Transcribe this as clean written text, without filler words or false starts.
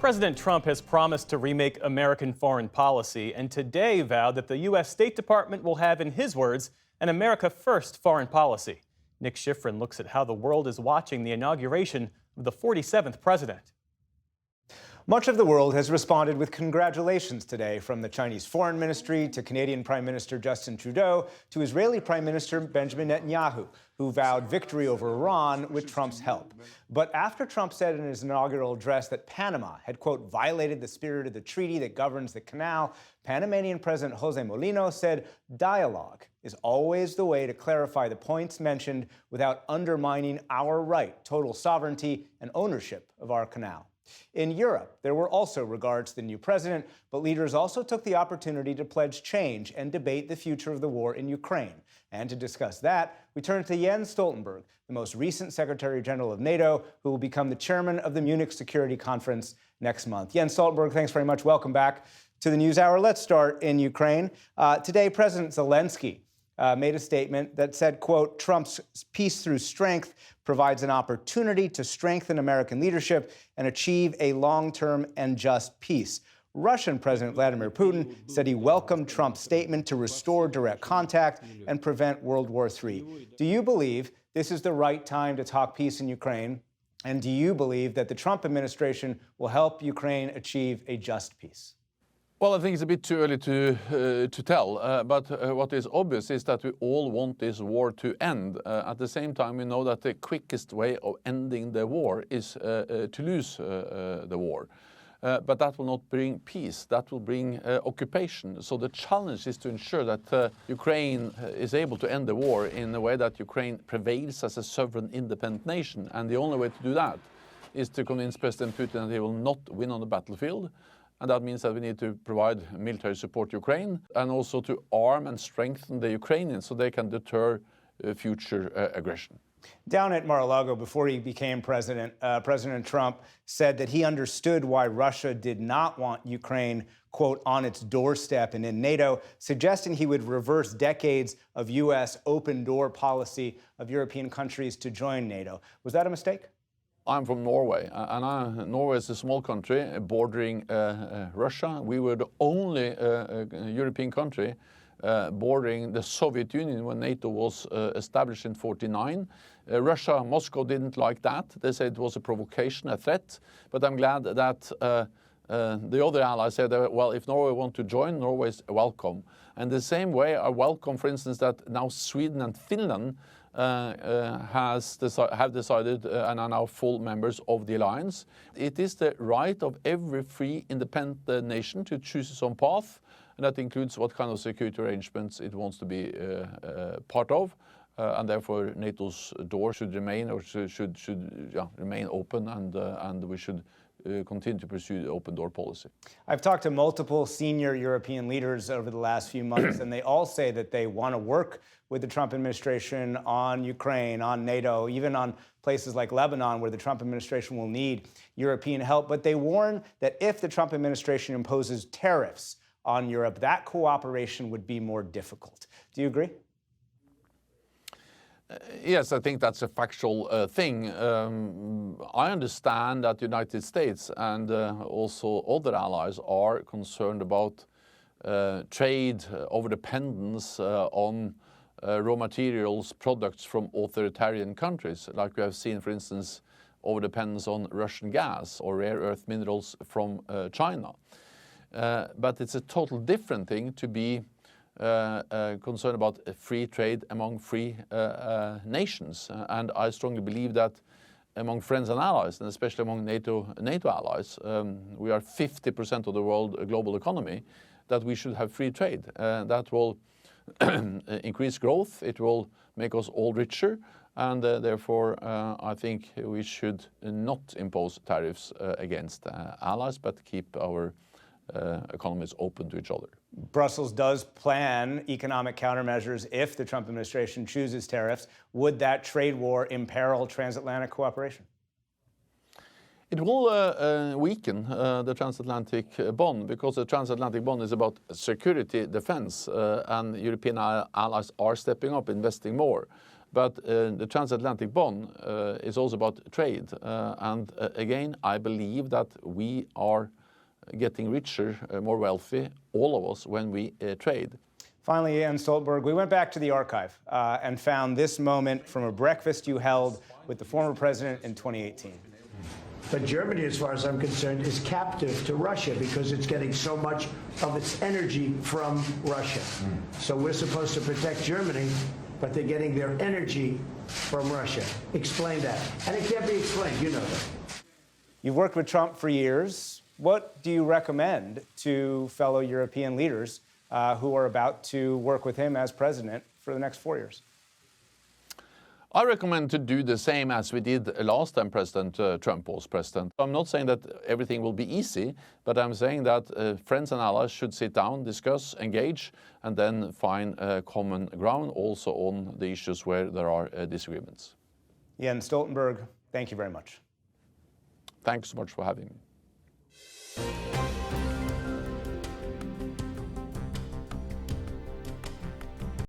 President Trump has promised to remake American foreign policy and today vowed that the U.S. State Department will have, in his words, an America First foreign policy. Nick Schifrin looks at how the world is watching the inauguration of the 47th president. Much of the world has responded with congratulations today, from the Chinese Foreign Ministry to Canadian Prime Minister Justin Trudeau to Israeli Prime Minister Benjamin Netanyahu, who vowed victory over Iran with Trump's help. But after Trump said in his inaugural address that Panama had, quote, violated the spirit of the treaty that governs the canal, Panamanian President Jose Molino said dialogue is always the way to clarify the points mentioned without undermining our right, total sovereignty, and ownership of our canal. In Europe, there were also regards to the new president, but leaders also took the opportunity to pledge change and debate the future of the war in Ukraine. And to discuss that, we turn to Jens Stoltenberg, the most recent Secretary General of NATO, who will become the chairman of the Munich Security Conference next month. Jens Stoltenberg, thanks very much. Welcome back to the NewsHour. Let's start in Ukraine. Today, President Zelensky made a statement that said, quote, Trump's peace through strength provides an opportunity to strengthen American leadership and achieve a long-term and just peace. Russian President Vladimir Putin said he welcomed Trump's statement to restore direct contact and prevent World War III. Do you believe this is the right time to talk peace in Ukraine? And do you believe that the Trump administration will help Ukraine achieve a just peace? Well, I think it's a bit too early to tell, but what is obvious is that we all want this war to end. At the same time, we know that the quickest way of ending the war is to lose the war. But that will not bring peace, that will bring occupation. So the challenge is to ensure that Ukraine is able to end the war in a way that Ukraine prevails as a sovereign, independent nation. And the only way to do that is to convince President Putin that he will not win on the battlefield. And that means that we need to provide military support to Ukraine and also to arm and strengthen the Ukrainians so they can deter future aggression. Down at Mar-a-Lago, before he became president, President Trump said that he understood why Russia did not want Ukraine, quote, on its doorstep and in NATO, suggesting he would reverse decades of U.S. open door policy of European countries to join NATO. Was that a mistake? I'm from Norway, and Norway is a small country bordering Russia. We were the only European country bordering the Soviet Union when NATO was established in 1949. Russia, Moscow didn't like that. They said it was a provocation, a threat. But I'm glad that the other allies said, well, if Norway wants to join, Norway is welcome. And the same way I welcome, for instance, that now Sweden and Finland have decided and are now full members of the alliance. It is the right of every free, independent nation to choose its own path, and that includes what kind of security arrangements it wants to be part of. And therefore, NATO's door should remain, or should remain open, and we should continue to pursue the open door policy. I've talked to multiple senior European leaders over the last few months, and they all say that they want to work with the Trump administration on Ukraine, on NATO, even on places like Lebanon, where the Trump administration will need European help. But they warn that if the Trump administration imposes tariffs on Europe, that cooperation would be more difficult. Do you agree? Yes, I think that's a factual thing. I understand that the United States and also other allies are concerned about trade overdependence on raw materials, products from authoritarian countries, like we have seen, for instance, overdependence on Russian gas or rare earth minerals from China. But it's a total different thing to be concerned about free trade among free nations. And I strongly believe that among friends and allies, and especially among NATO allies, we are 50% of the world global economy, that we should have free trade. That will increase growth, it will make us all richer, and therefore I think we should not impose tariffs against allies, but keep our economies open to each other. Brussels does plan economic countermeasures if the Trump administration chooses tariffs. Would that trade war imperil transatlantic cooperation? It will weaken the transatlantic bond, because the transatlantic bond is about security, defense, and European allies are stepping up, investing more. But the transatlantic bond is also about trade. And again, I believe that we are getting richer, more wealthy, all of us, when we trade. Finally, Jens Stoltenberg, we went back to the archive and found this moment from a breakfast you held with the former president in 2018. But Germany, as far as I'm concerned, is captive to Russia because it's getting so much of its energy from Russia. So we're supposed to protect Germany, but they're getting their energy from Russia. Explain that. And it can't be explained, you know that. You've worked with Trump for years. What do you recommend to fellow European leaders who are about to work with him as president for the next 4 years? I recommend to do the same as we did last time President Trump was president. I'm not saying that everything will be easy, but I'm saying that friends and allies should sit down, discuss, engage, and then find common ground also on the issues where there are disagreements. Jens Stoltenberg, thank you very much. Thanks so much for having me.